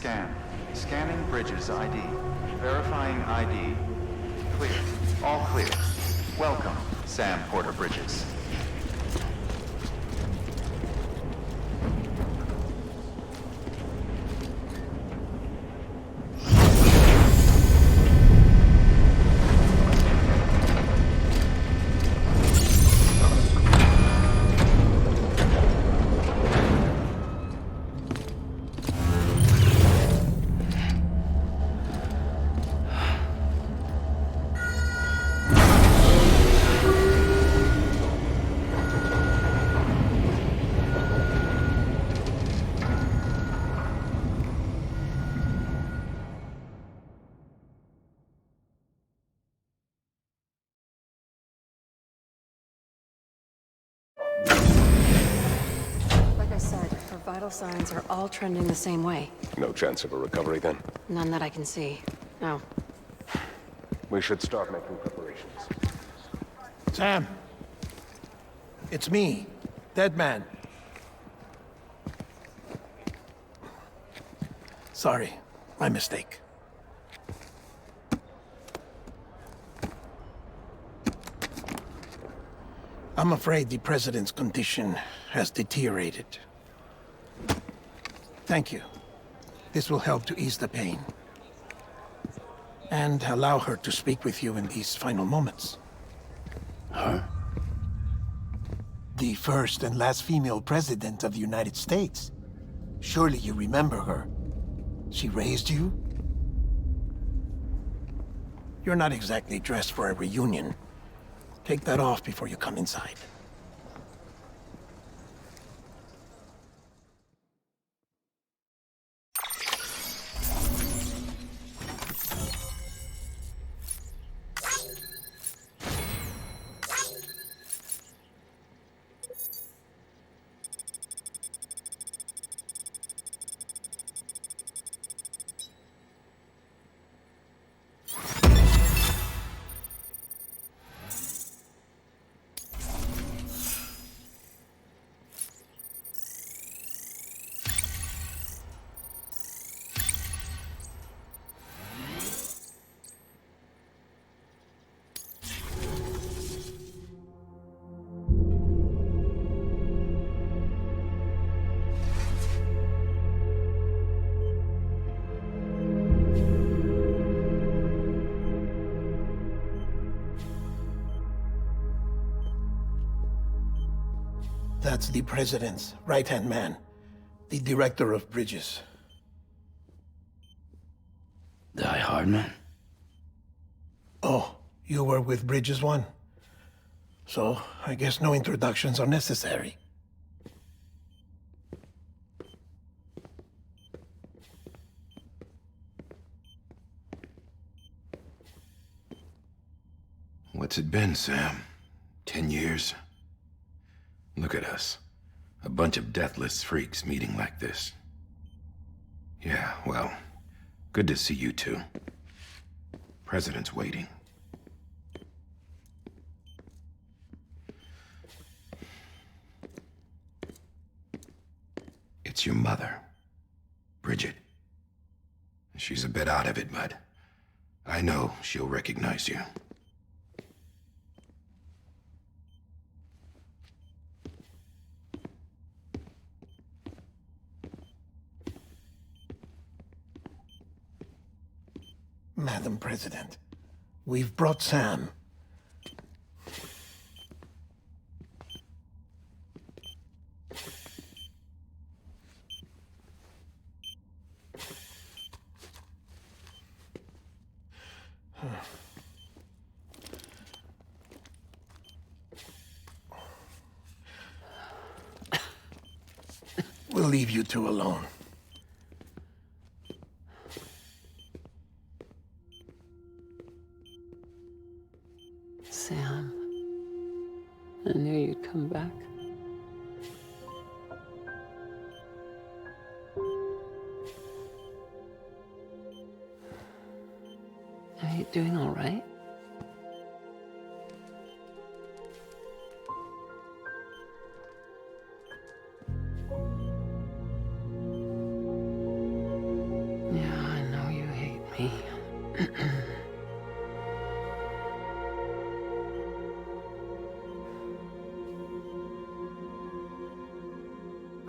Scan. Scanning Bridges ID. Verifying ID. Clear. All clear. Welcome, Sam Porter Bridges. Like I said, her vital signs are all trending the same way. No chance of a recovery then? None that I can see. No. We should start making preparations. Sam. It's me, Dead Man. Sorry, my mistake. I'm afraid the President's condition has deteriorated. Thank you. This will help to ease the pain. And allow her to speak with you in these final moments. Her? The first and last female president of the United States. Surely you remember her. She raised you? You're not exactly dressed for a reunion. Take that off before you come inside. That's the President's right-hand man, the Director of Bridges. Die Hardman? Oh, you were with Bridges 1? So, I guess no introductions are necessary. What's it been, Sam? 10 years? Look at us. A bunch of deathless freaks meeting like this. Yeah, well, good to see you two. President's waiting. It's your mother, Bridget. She's a bit out of it, but I know she'll recognize you. Madam President, we've brought Sam. We'll leave you two alone. Sam. I knew you'd come back. Are you doing all right?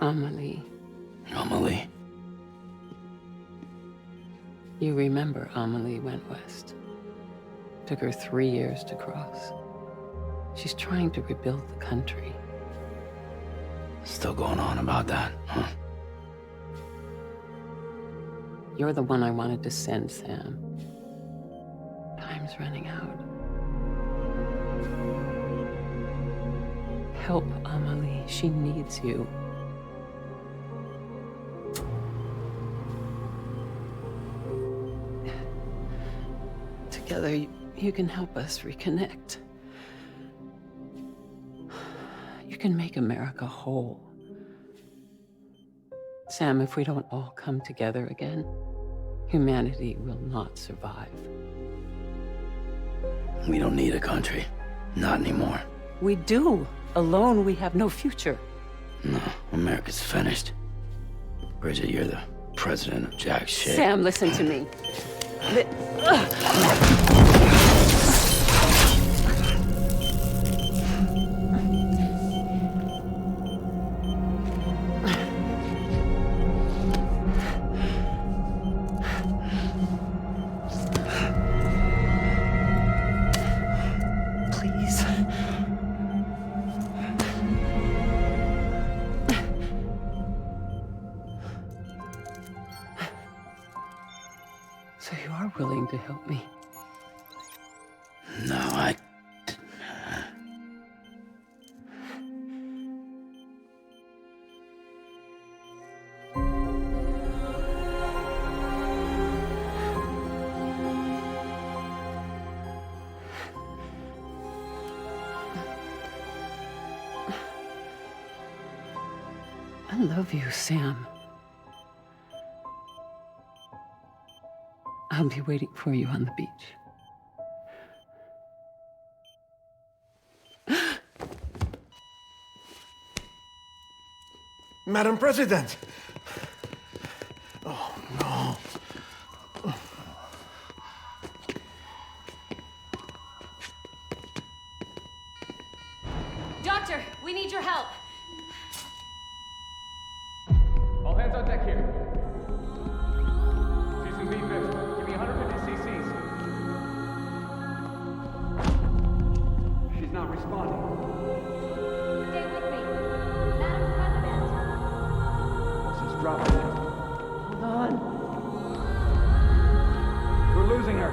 Amelie. Amelie. Amelie? You remember Amelie went west. Took her 3 years to cross. She's trying to rebuild the country. Still going on about that, huh? You're the one I wanted to send, Sam. Time's running out. Help Amelie. She needs you. Together, you can help us reconnect. You can make America whole. Sam, if we don't all come together again, humanity will not survive. We don't need a country. Not anymore. We do. Alone, we have no future. No, America's finished. Bridget, you're the president of jack shit. Sam, listen to me. Please. So you are willing to help me? No, I love you, Sam. I'll be waiting for you on the beach. Madam President! Oh, no. Doctor, we need your help. All hands on deck here. Season B fifth. Give me 150 cc's. She's not responding. Stay with me. Madam President. She's dropping it. Hold on. We're losing her.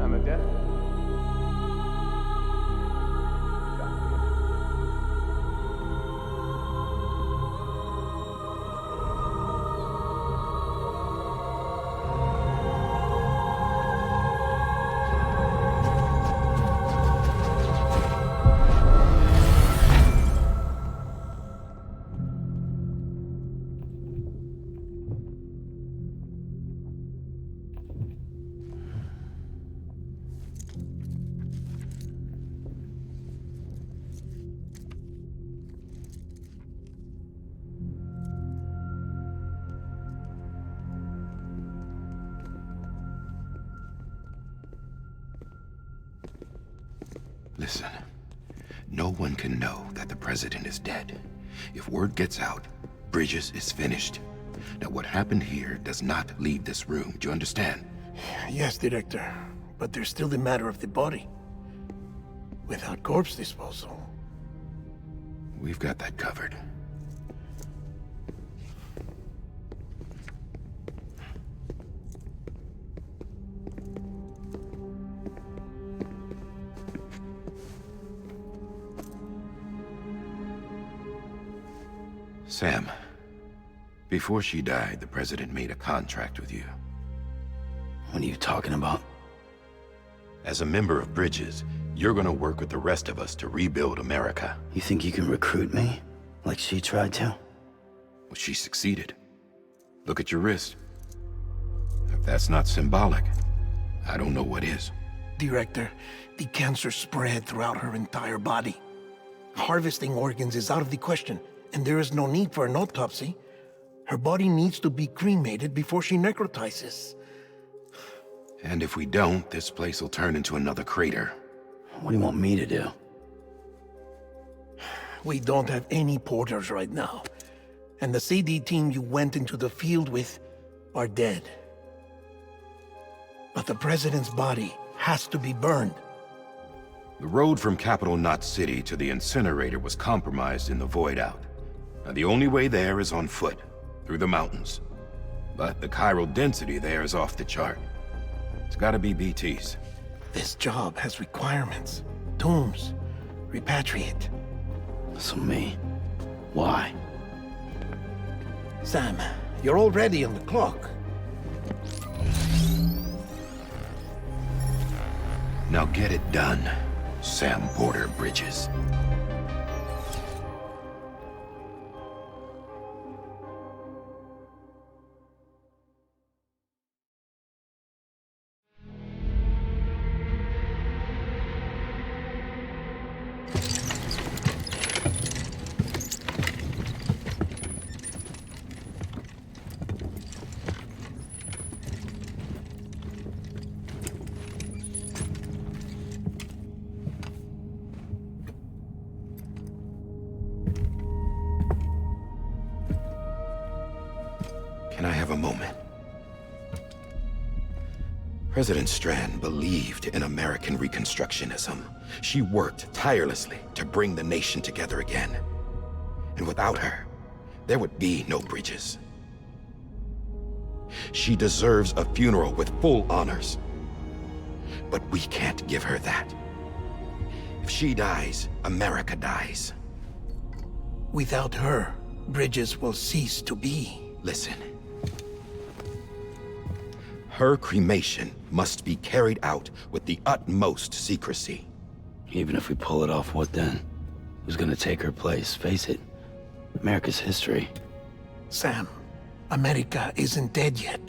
I'm a death. Listen, no one can know that the president is dead. If word gets out, Bridges is finished. Now, what happened here does not leave this room. Do you understand? Yes, Director. But there's still the matter of the body. Without corpse disposal. We've got that covered. Sam, before she died, the president made a contract with you. What are you talking about? As a member of Bridges, you're gonna work with the rest of us to rebuild America. You think you can recruit me? Like she tried to? Well, she succeeded. Look at your wrist. If that's not symbolic, I don't know what is. Director, the cancer spread throughout her entire body. Harvesting organs is out of the question, and there is no need for an autopsy. Her body needs to be cremated before she necrotizes. And if we don't, this place will turn into another crater. What do you want me to do? We don't have any porters right now, and the CD team you went into the field with are dead. But the president's body has to be burned. The road from Capital Knot City to the incinerator was compromised in the void out. Now the only way there is on foot, through the mountains. But the chiral density there is off the chart. It's gotta be BT's. This job has requirements. Tombs. Repatriate. So me. Why? Sam, you're already on the clock. Now get it done, Sam Porter Bridges. Can I have a moment? President Strand believed in American Reconstructionism. She worked tirelessly to bring the nation together again. And without her, there would be no Bridges. She deserves a funeral with full honors. But we can't give her that. If she dies, America dies. Without her, Bridges will cease to be. Listen. Her cremation must be carried out with the utmost secrecy. Even if we pull it off, what then? Who's gonna take her place? Face it, America's history. Sam, America isn't dead yet.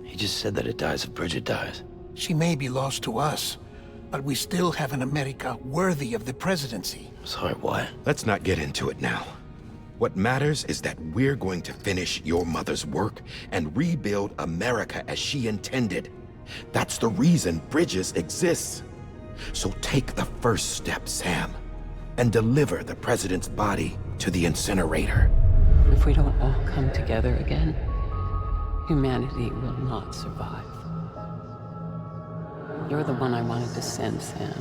He just said that it dies if Bridget dies. She may be lost to us, but we still have an America worthy of the presidency. Sorry, what? Let's not get into it now. What matters is that we're going to finish your mother's work and rebuild America as she intended. That's the reason Bridges exists. So take the first step, Sam, and deliver the president's body to the incinerator. If we don't all come together again, humanity will not survive. You're the one I wanted to send, Sam.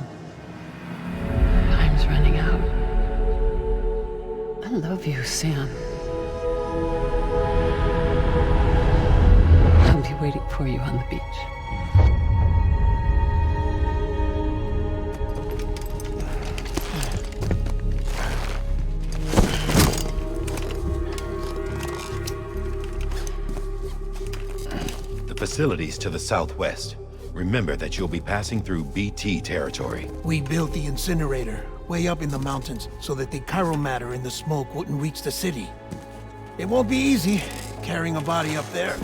Time's running out. I love you, Sam. I'll be waiting for you on the beach. The facility's to the southwest. Remember that you'll be passing through BT territory. We built the incinerator way up in the mountains so that the chiral matter in the smoke wouldn't reach the city. It won't be easy carrying a body up there.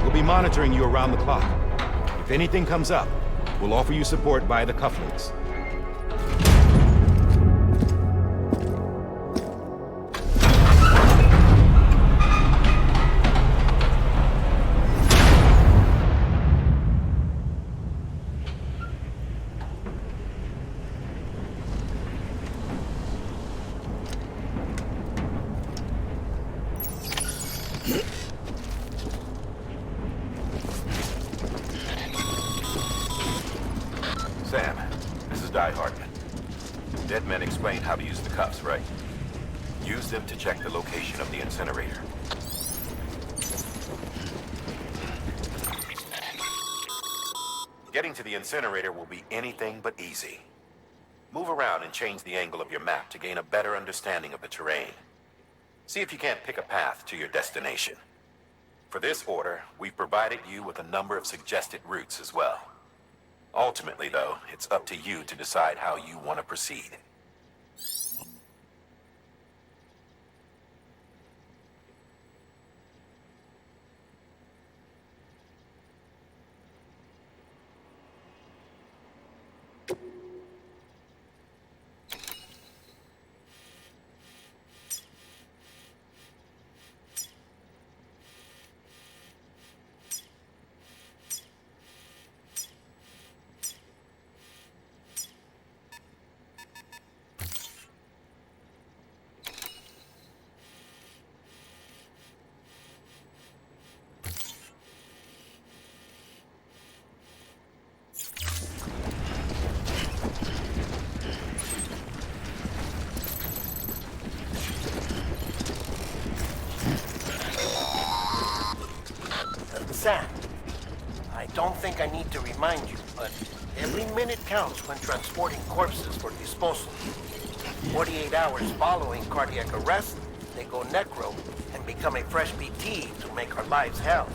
We'll be monitoring you around the clock. If anything comes up, we'll offer you support via the cufflinks. Sam, this is Die Hartman. Dead men explained how to use the cuffs, right? Use them to check the location of the incinerator. Getting to the incinerator will be anything but easy. Move around and change the angle of your map to gain a better understanding of the terrain. See if you can't pick a path to your destination. For this order, we've provided you with a number of suggested routes as well. Ultimately, though, it's up to you to decide how you want to proceed. Sam, I don't think I need to remind you, but every minute counts when transporting corpses for disposal. 48 hours following cardiac arrest, they go necro and become a fresh BT to make our lives hell.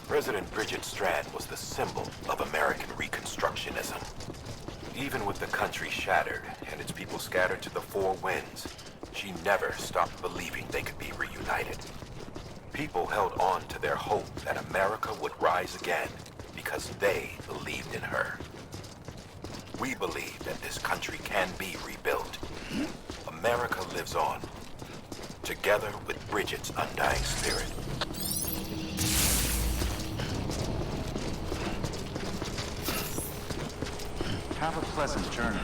President Bridget Strand was the symbol of American Reconstructionism. Even with the country shattered and its people scattered to the four winds, she never stopped believing they could be reunited. People held on to their hope that America would rise again because they believed in her. We believe that this country can be rebuilt. America lives on, together with Bridget's undying spirit. Have a pleasant journey.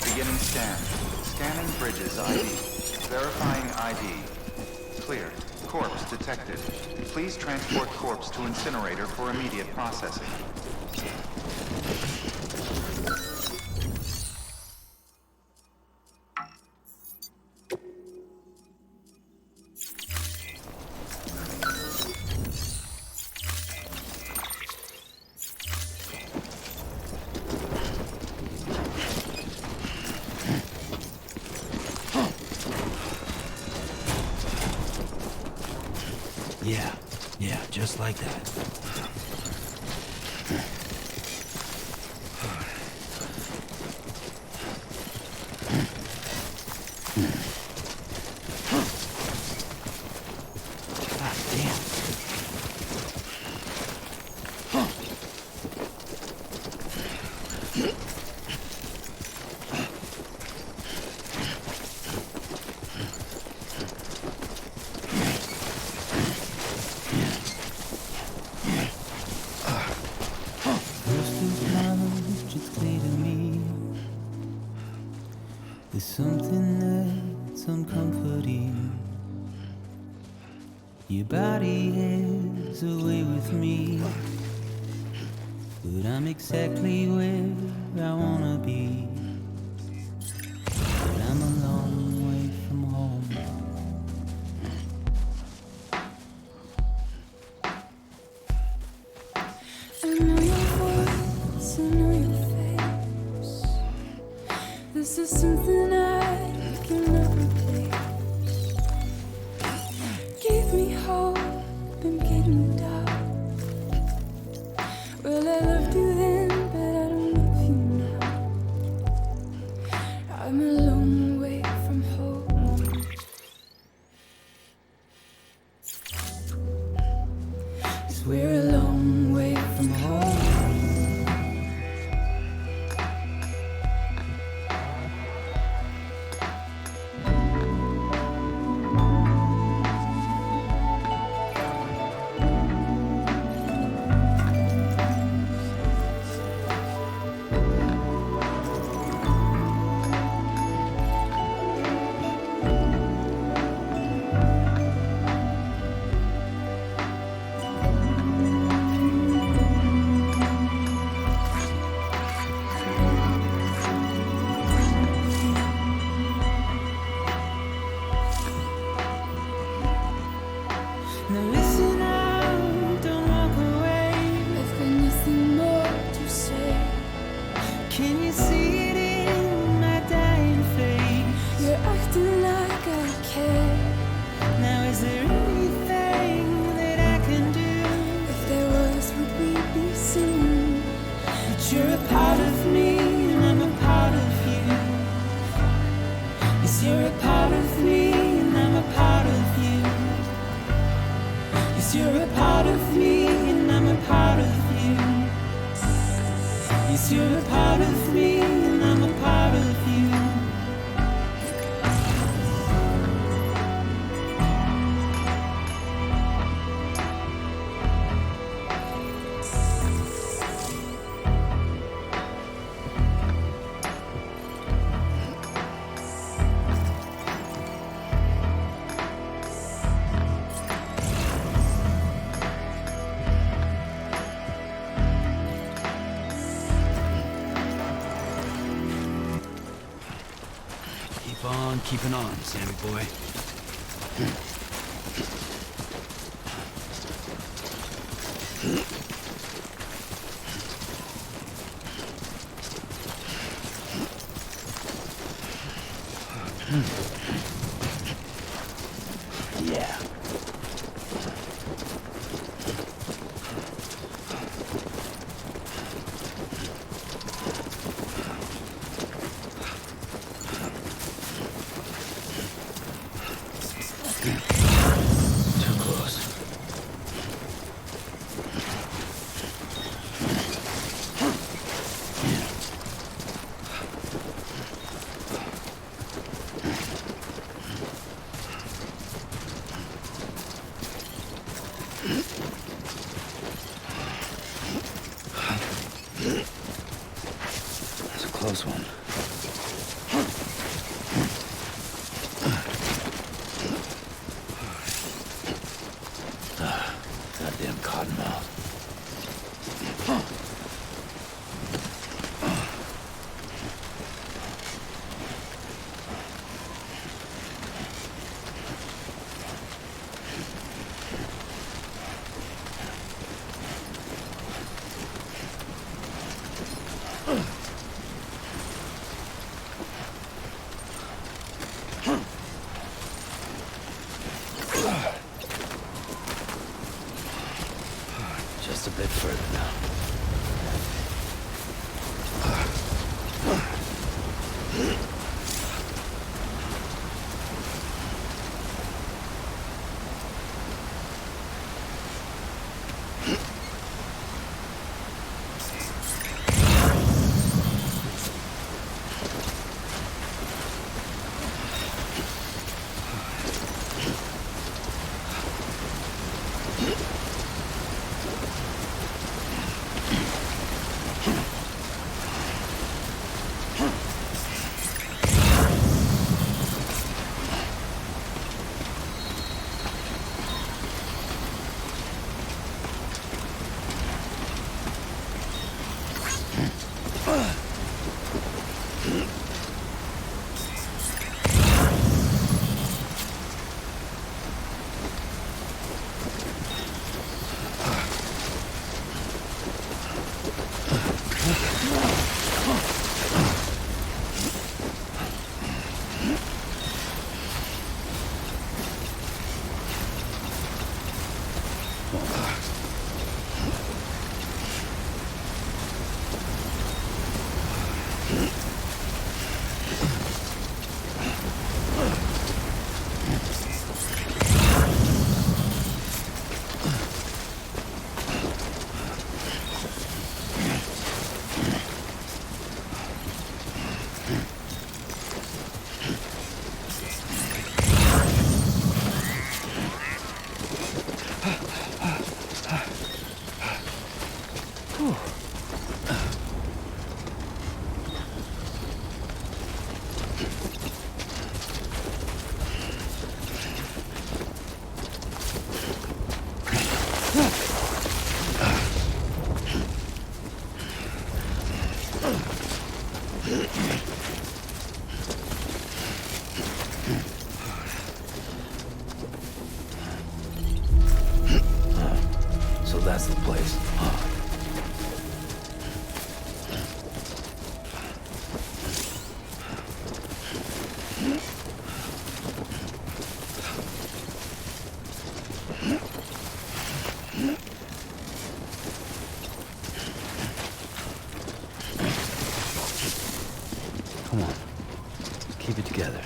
Beginning scan. Scanning Bridges ID. Verifying ID. Clear. Corpse detected. Please transport corpse to incinerator for immediate processing. Yeah, just like that. God damn. There's something that's uncomforting. Your body is away with me, but I'm exactly where I wanna be. But I'm a long way from home. I know your voice, I know your face. This is something I cannot replace. Gave me hope and gave me doubt. Well, I loved you then, but I don't love you now. you're a part of me and I'm a part of you. Yes, you're a part of me and I'm a part of you. Yes, you're a part of me and I'm a part of you. Yes, you're a part of me and I'm a part of you. Keep on keeping on, Sammy boy. Yeah. Too close. That's a close one. Goddamn cottonmouth. Just a bit further now. So that's the place, huh? together.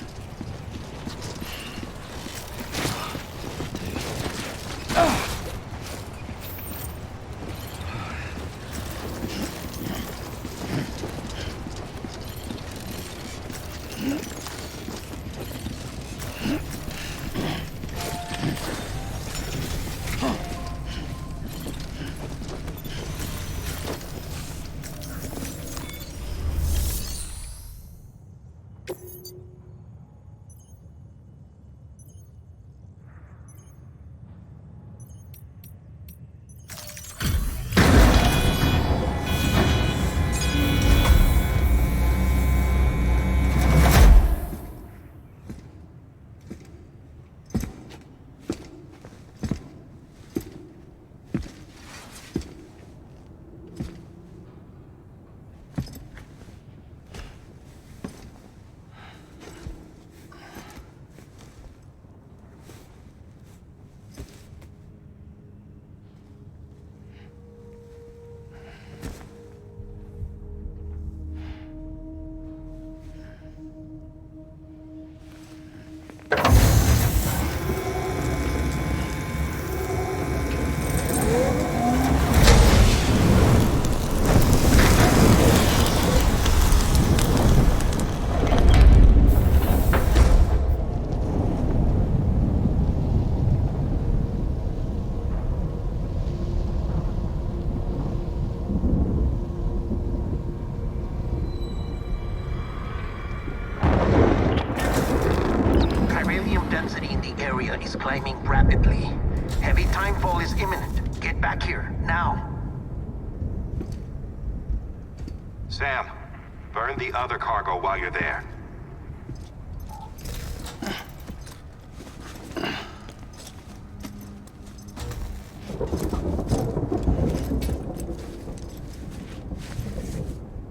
Density in the area is climbing rapidly. Heavy timefall is imminent. Get back here, now. Sam, burn the other cargo while you're there.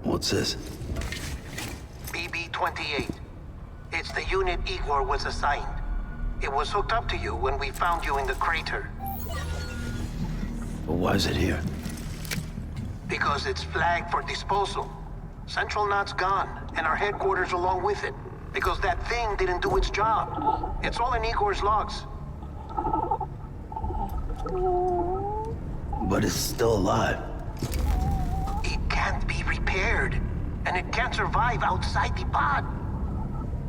What's this? BB-28. It's the unit Igor was assigned. It was hooked up to you when we found you in the crater. But why is it here? Because it's flagged for disposal. Central Knot's gone, and our headquarters along with it. Because that thing didn't do its job. It's all in Igor's logs. But it's still alive. It can't be repaired, and it can't survive outside the pod.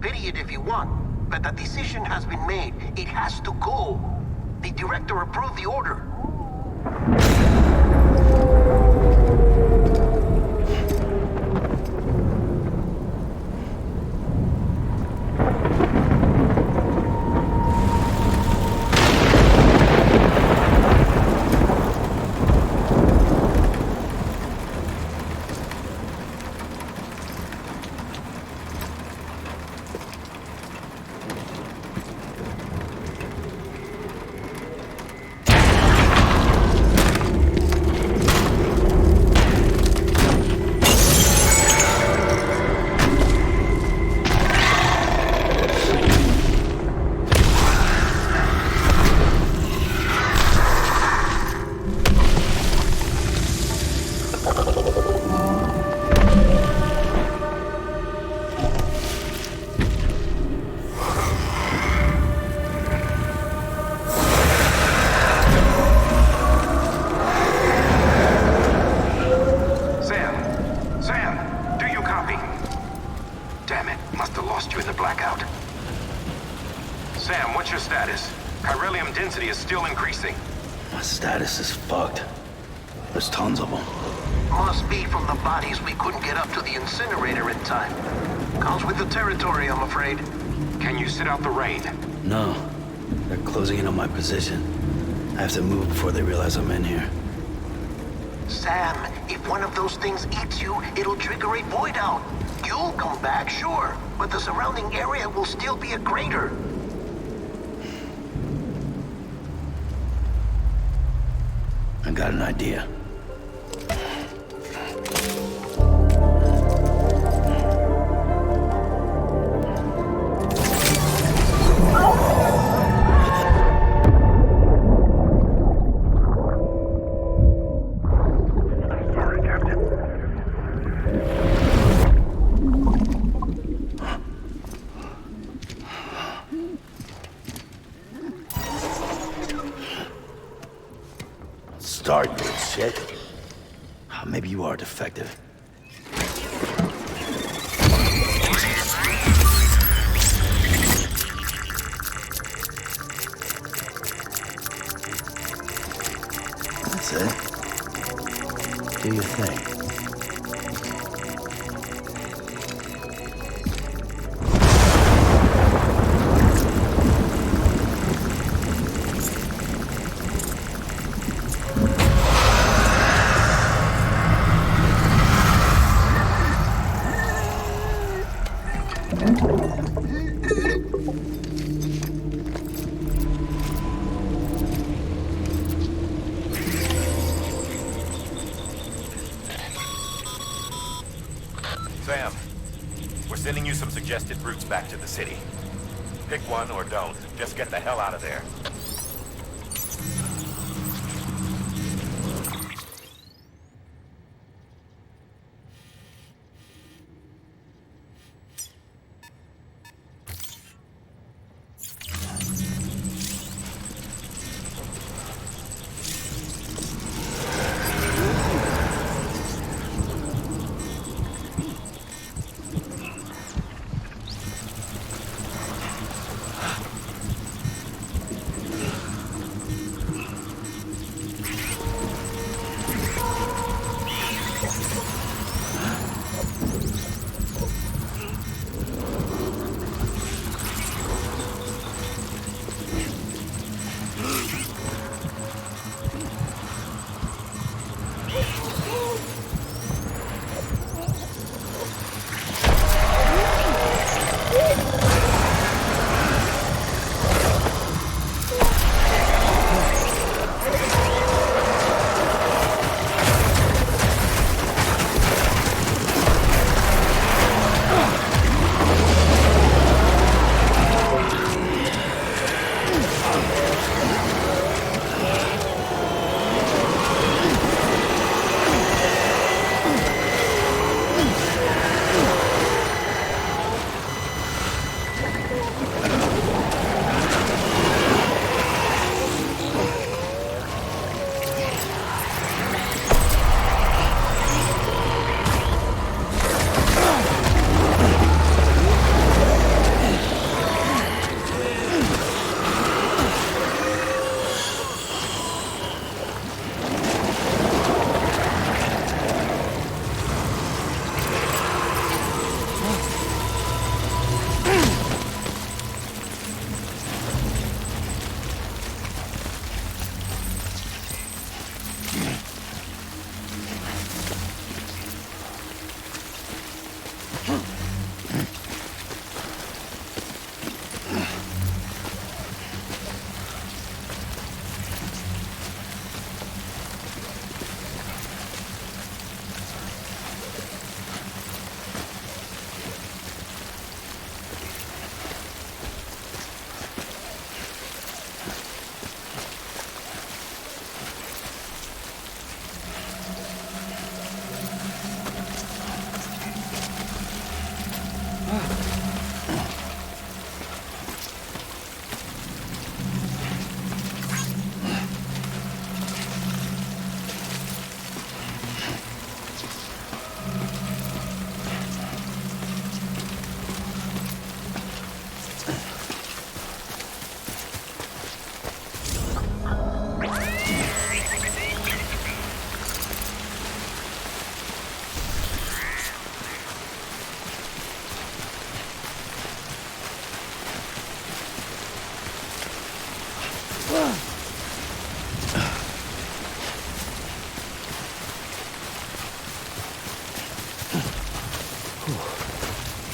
Pity it if you want, but the decision has been made. It has to go. The director approved the order. Density is still increasing. My status is fucked. There's tons of them. Must be from the bodies we couldn't get up to the incinerator in time. Comes with the territory, I'm afraid. Can you sit out the rain? No. They're closing in on my position. I have to move before they realize I'm in here. Sam, if one of those things eats you, it'll trigger a void out. You'll come back, sure, but the surrounding area will still be a crater. I got an idea. shit. Maybe you are defective. That's it. Do your thing. Sam, we're sending you some suggested routes back to the city. Pick one or don't. Just get the hell out of there.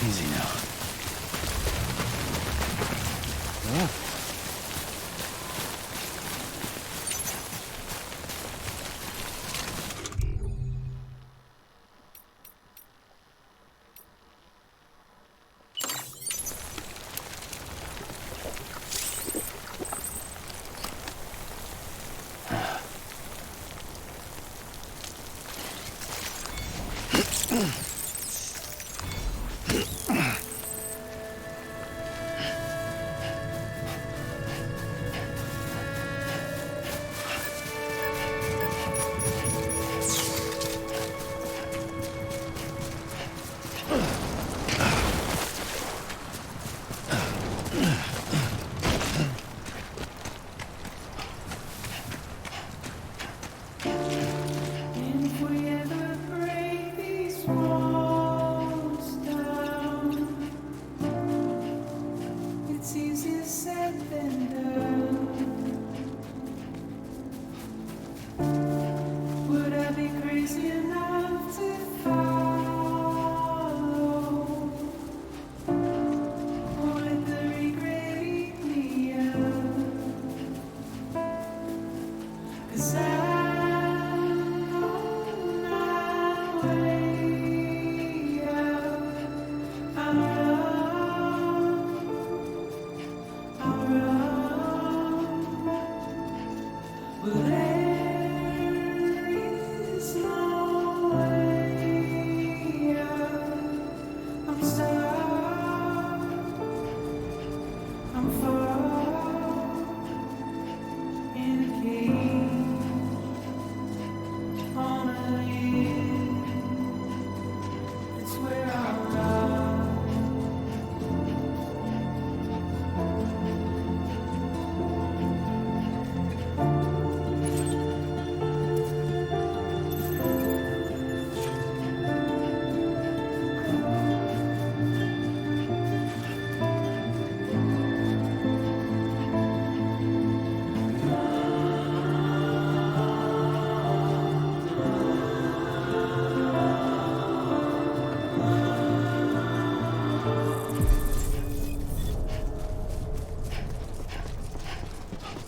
Easy now.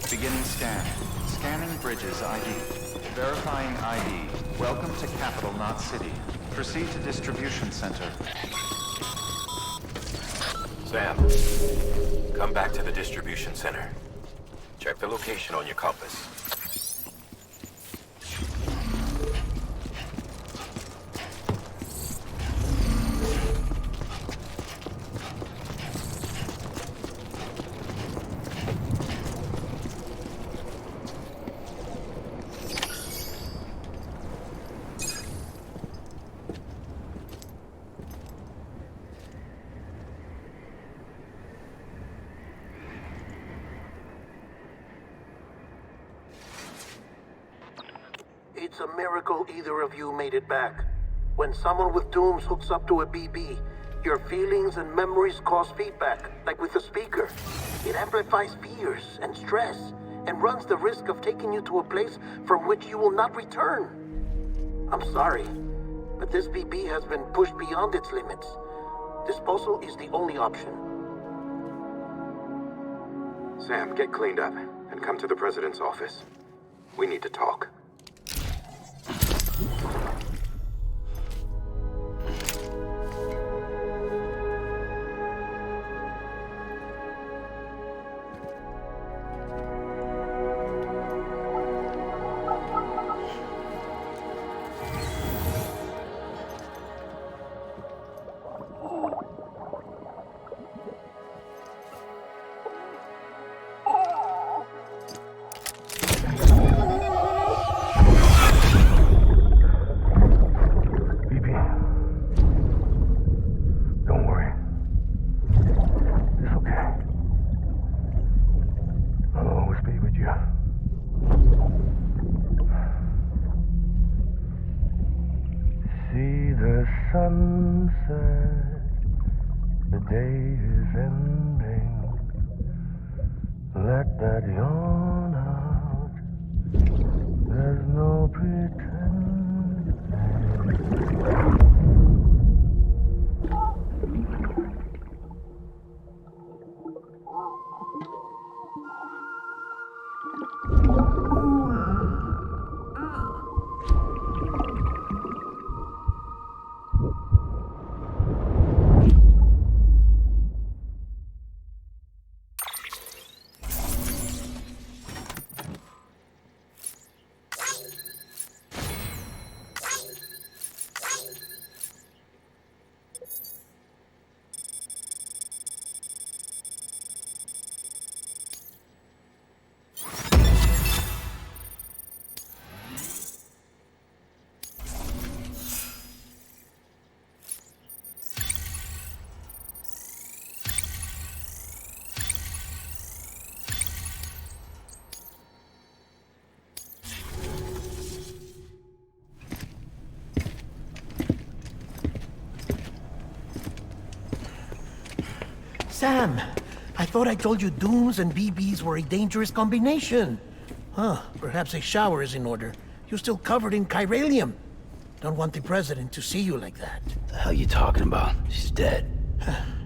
Beginning scan. Scanning bridges ID. Verifying ID. Welcome to Capital, not City. Proceed to distribution center. Sam, come back to the distribution center. Check the location on your compass. It's a miracle either of you made it back. When someone with dooms hooks up to a BB, your feelings and memories cause feedback, like with the speaker. It amplifies fears and stress, and runs the risk of taking you to a place from which you will not return. I'm sorry, but this BB has been pushed beyond its limits. Disposal is the only option. Sam, get cleaned up and come to the President's office. We need to talk. Sunset, the day is ending. Let that yawn out. There's no pretending. Sam, I thought I told you dooms and BBs were a dangerous combination. Huh, perhaps a shower is in order. You're still covered in chiralium. Don't want the President to see you like that. The hell you talking about? She's dead.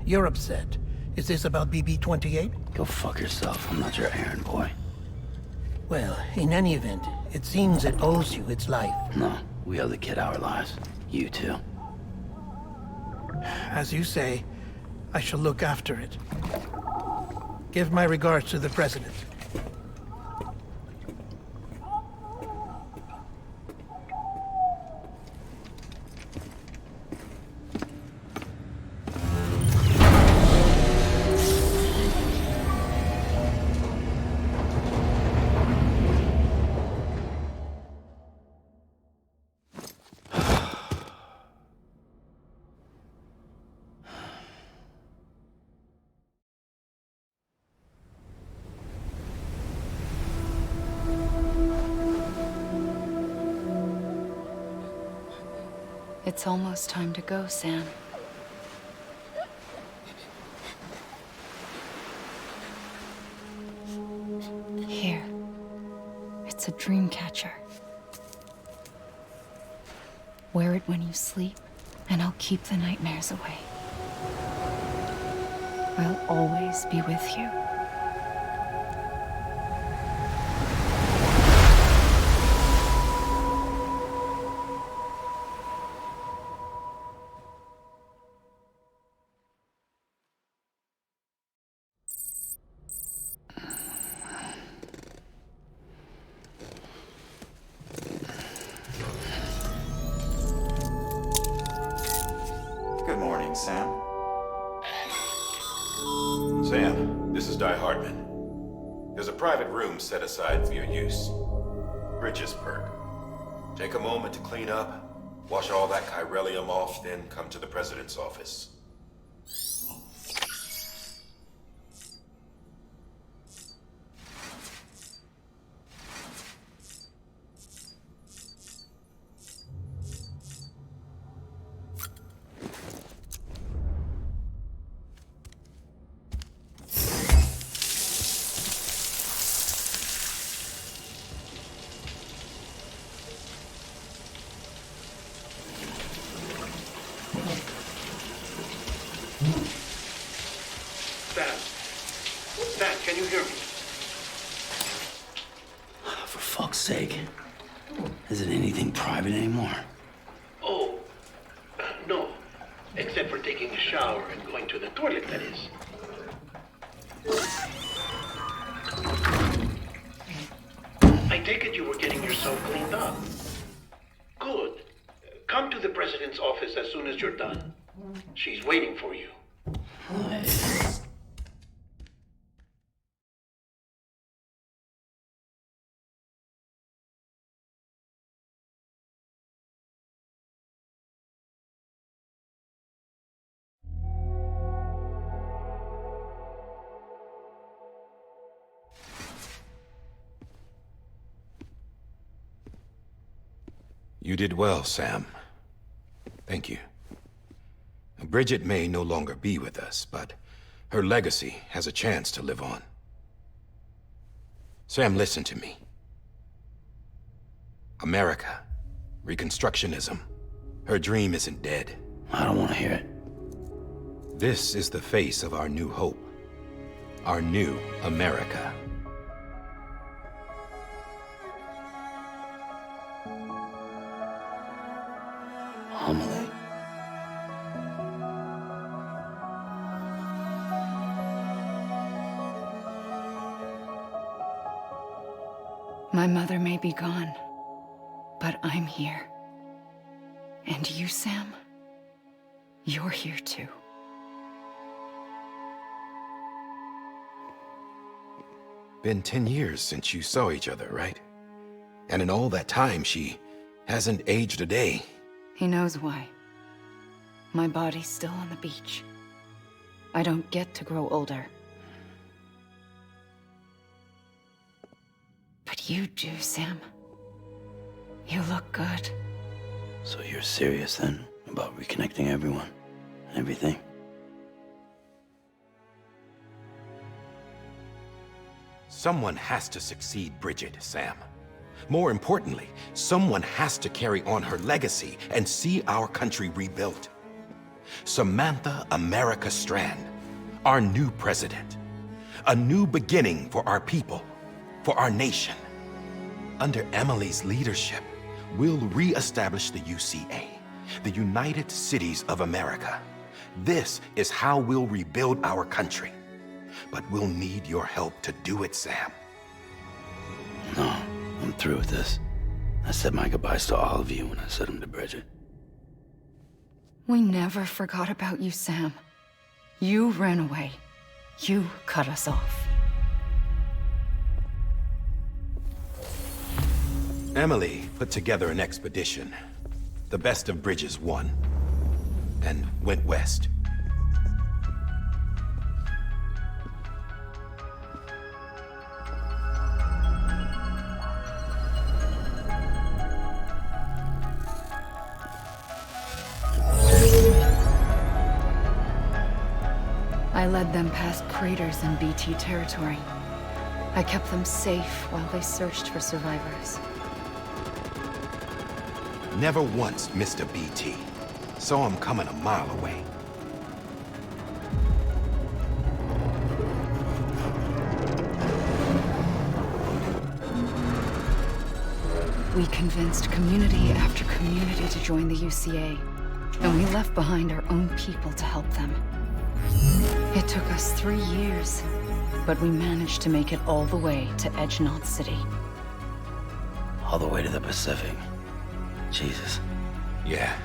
You're upset. Is this about BB-28? Go fuck yourself. I'm not your errand boy. Well, in any event, it seems it owes you its life. No, We owe the kid our lives. You too. As you say, I shall look after it. Give my regards to the President. It's almost time to go, Sam. Here. It's a dream catcher. Wear it when you sleep, and I'll keep the nightmares away. I'll always be with you. Good morning, Sam. Sam, this is Di Hardman. There's a private room set aside for your use. Bridges perk. Take a moment to clean up, wash all that chiralium off, then come to the President's office. Sam, can you hear me? For fuck's sake. Is it anything private anymore? Oh, no. Except for taking a shower and going to the toilet, that is. I take it you were getting yourself cleaned up. Good. Come to the President's office as soon as you're done. She's waiting for you. You did well, Sam. Thank you. Bridget may no longer be with us, but her legacy has a chance to live on. Sam, listen to me. America, Reconstructionism, her dream isn't dead. I don't want to hear it. This is the face of our new hope. Our new America. Amelie. My mother may be gone, but I'm here. And you, Sam, you're here too. Been 10 years since you saw each other, right? And in all that time, she hasn't aged a day. He knows why. My body's still on the beach. I don't get to grow older. But you do, Sam. You look good. So you're serious then about reconnecting everyone and everything? Someone has to succeed Bridget, Sam. More importantly, someone has to carry on her legacy and see our country rebuilt. Samantha America Strand, our new president. A new beginning for our people, for our nation. Under Emily's leadership, we'll re-establish the UCA, the United Cities of America. This is how we'll rebuild our country. But we'll need your help to do it, Sam. No, I'm through with this. I said my goodbyes to all of you when I said them to Bridget. We never forgot about you, Sam. You ran away. You cut us off. Emily put together an expedition. The best of Bridges won, and went west. I led them past craters in BT territory. I kept them safe while they searched for survivors. Never once missed a BT. Saw him coming a mile away. We convinced community after community to join the UCA, and we left behind our own people to help them. It took us 3 years, but we managed to make it all the way to Edgenot City. All the way to the Pacific. Jesus. Yeah,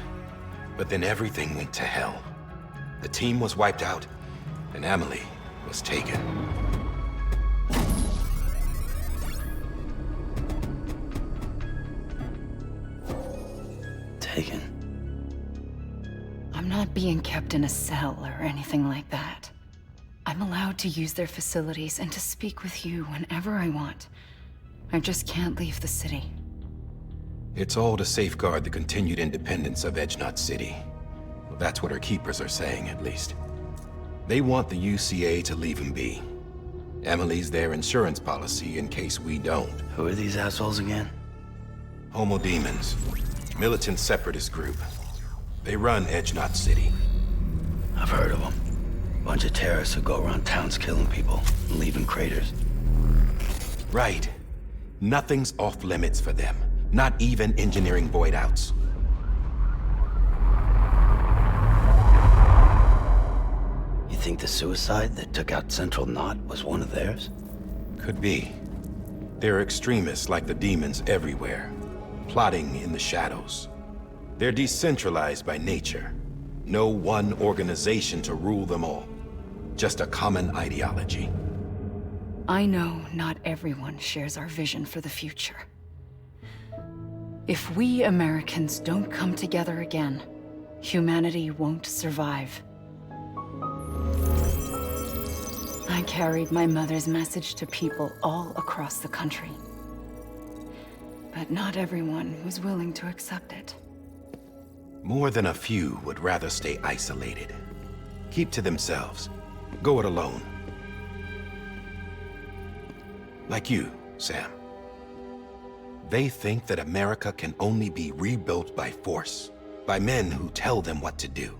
but then everything went to hell. The team was wiped out, and Emily was taken. Taken? I'm not being kept in a cell or anything like that. I'm allowed to use their facilities and to speak with you whenever I want. I just can't leave the city. It's all to safeguard the continued independence of Edgenot City. Well, that's what our keepers are saying, at least. They want the UCA to leave him be. Emily's their insurance policy in case we don't. Who are these assholes again? Homo Demons. Militant separatist group. They run Edgenot City. I've heard of them. Bunch of terrorists who go around towns killing people and leaving craters. Right. Nothing's off limits for them. Not even engineering void outs. You think the suicide that took out Central Knot was one of theirs? Could be. There are extremists like the demons everywhere, plotting in the shadows. They're decentralized by nature. No one organization to rule them all. Just a common ideology. I know not everyone shares our vision for the future. If we Americans don't come together again, humanity won't survive. I carried my mother's message to people all across the country. But not everyone was willing to accept it. More than a few would rather stay isolated. Keep to themselves. Go it alone. Like you, Sam. They think that America can only be rebuilt by force, by men who tell them what to do,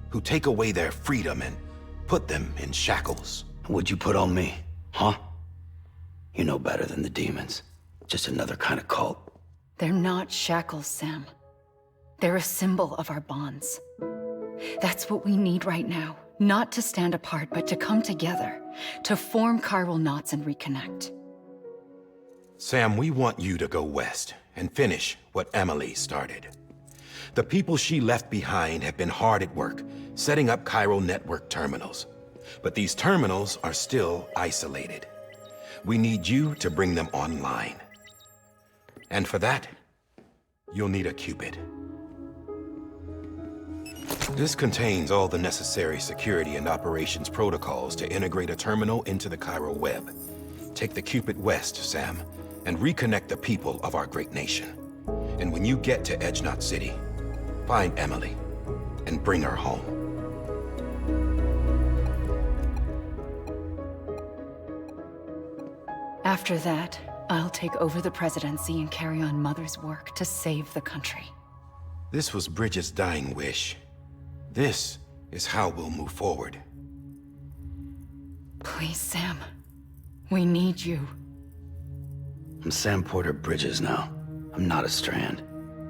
who take away their freedom and put them in shackles. What'd you put on me, huh? You know better than the demons. Just another kind of cult. They're not shackles, Sam. They're a symbol of our bonds. That's what we need right now. Not to stand apart, but to come together, to form chiral knots and reconnect. Sam, we want you to go west and finish what Emily started. The people she left behind have been hard at work, setting up chiral network terminals. But these terminals are still isolated. We need you to bring them online. And for that, you'll need a Cupid. This contains all the necessary security and operations protocols to integrate a terminal into the chiral web. Take the Cupid west, Sam, and reconnect the people of our great nation. And when you get to Edgenot City, find Emily and bring her home. After that, I'll take over the presidency and carry on Mother's work to save the country. This was Bridget's dying wish. This is how we'll move forward. Please, Sam. We need you. I'm Sam Porter Bridges now. I'm not a Strand.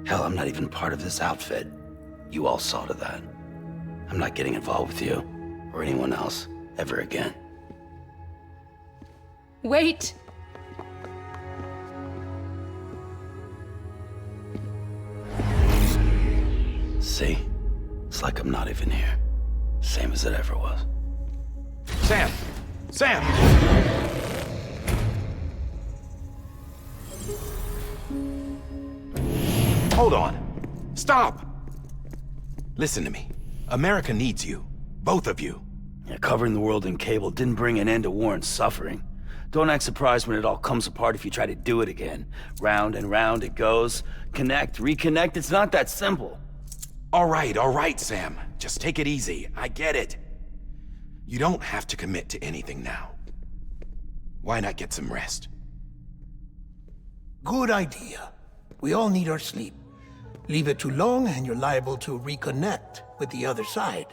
Hell, I'm not even part of this outfit. You all saw to that. I'm not getting involved with you, or anyone else, ever again. Wait! See? It's like I'm not even here. Same as it ever was. Sam! Sam! Hold on. Stop! Listen to me. America needs you. Both of you. Yeah, covering the world in cable didn't bring an end to war and suffering. Don't act surprised when it all comes apart if you try to do it again. Round and round it goes. Connect, reconnect, it's not that simple. All right, Sam. Just take it easy. I get it. You don't have to commit to anything now. Why not get some rest? Good idea. We all need our sleep. Leave it too long and you're liable to reconnect with the other side.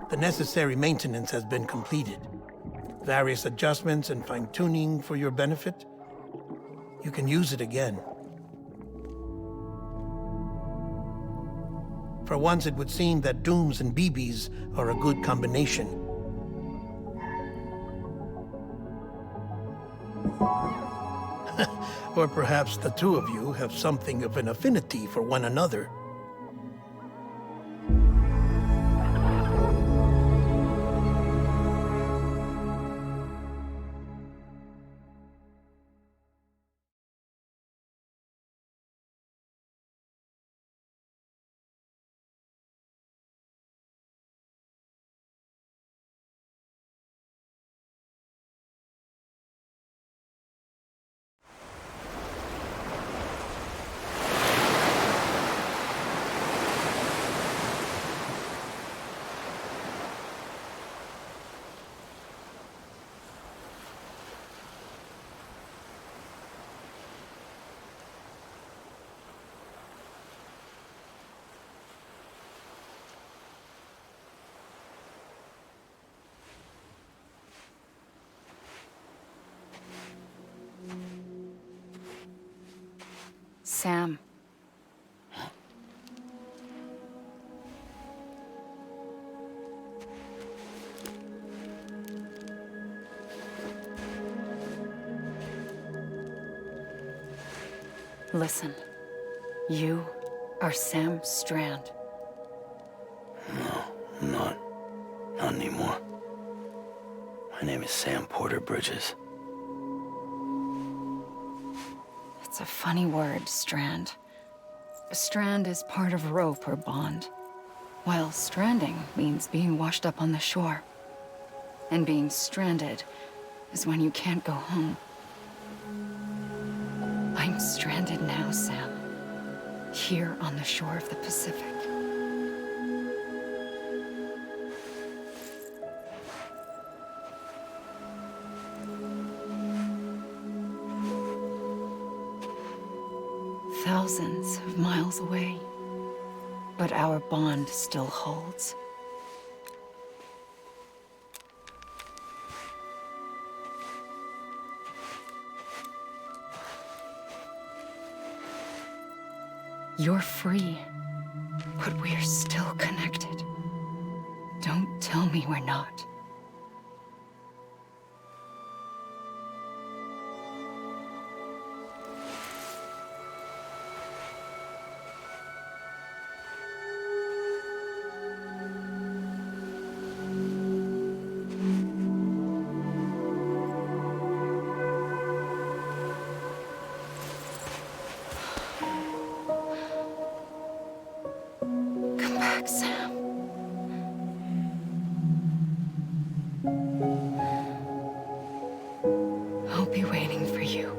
The necessary maintenance has been completed. Various adjustments and fine-tuning for your benefit. You can use it again. For once, it would seem that Dooms and BBs are a good combination. Or perhaps the two of you have something of an affinity for one another. Sam. Listen. You are Sam Strand. No, I'm not. Not anymore. My name is Sam Porter Bridges. It's a funny word, strand. A strand is part of rope or bond, while stranding means being washed up on the shore. And being stranded is when you can't go home. I'm stranded now, Sam. Here on the shore of the Pacific. Thousands of miles away, but our bond still holds. You're free, but we're still connected. Don't tell me we're not. Come back, Sam. I'll be waiting for you.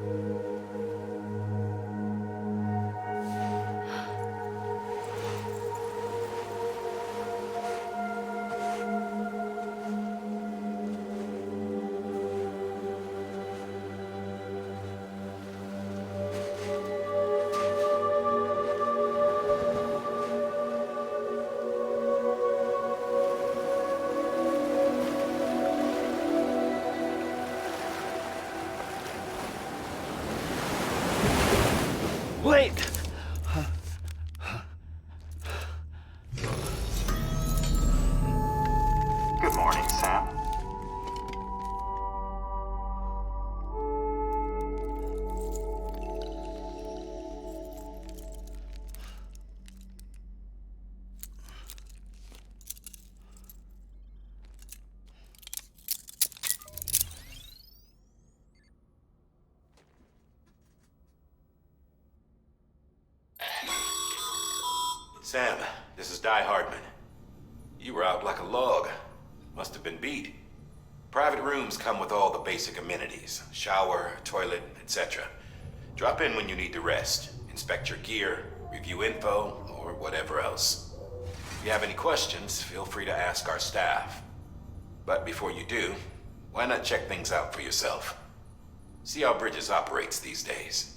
Wait! Sam, this is Di Hardman. You were out like a log. Must have been beat. Private rooms come with all the basic amenities. Shower, toilet, etc. Drop in when you need to rest. Inspect your gear, review info, or whatever else. If you have any questions, feel free to ask our staff. But before you do, why not check things out for yourself? See how Bridges operates these days.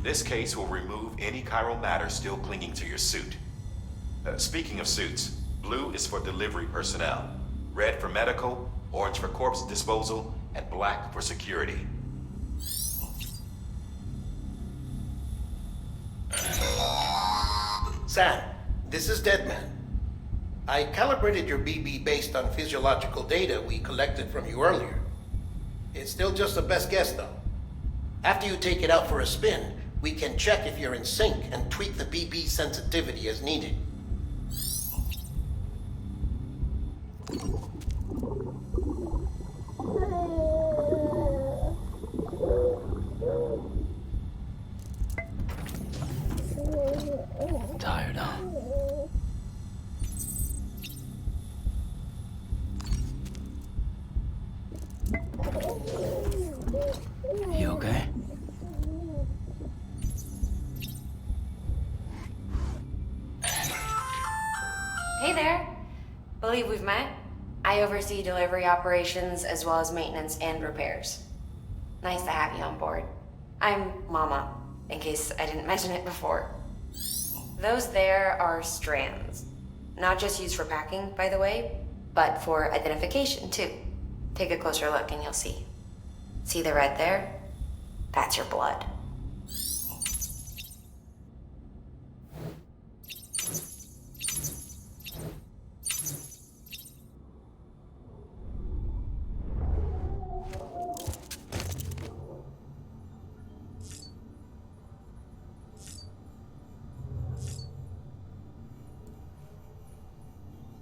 This case will remove any chiral matter still clinging to your suit. Speaking of suits, blue is for delivery personnel, red for medical, orange for corpse disposal, and black for security. Sam, this is Deadman. I calibrated your BB based on physiological data we collected from you earlier. It's still just a best guess, though. After you take it out for a spin, we can check if you're in sync and tweak the BB sensitivity as needed. Tired, huh? You okay? Hey there. Believe we've met. I oversee delivery operations as well as maintenance and repairs. Nice to have you on board. I'm Mama, in case I didn't mention it before. Those there are strands. Not just used for packing, by the way, but for identification too. Take a closer look and you'll see. See the red there? That's your blood.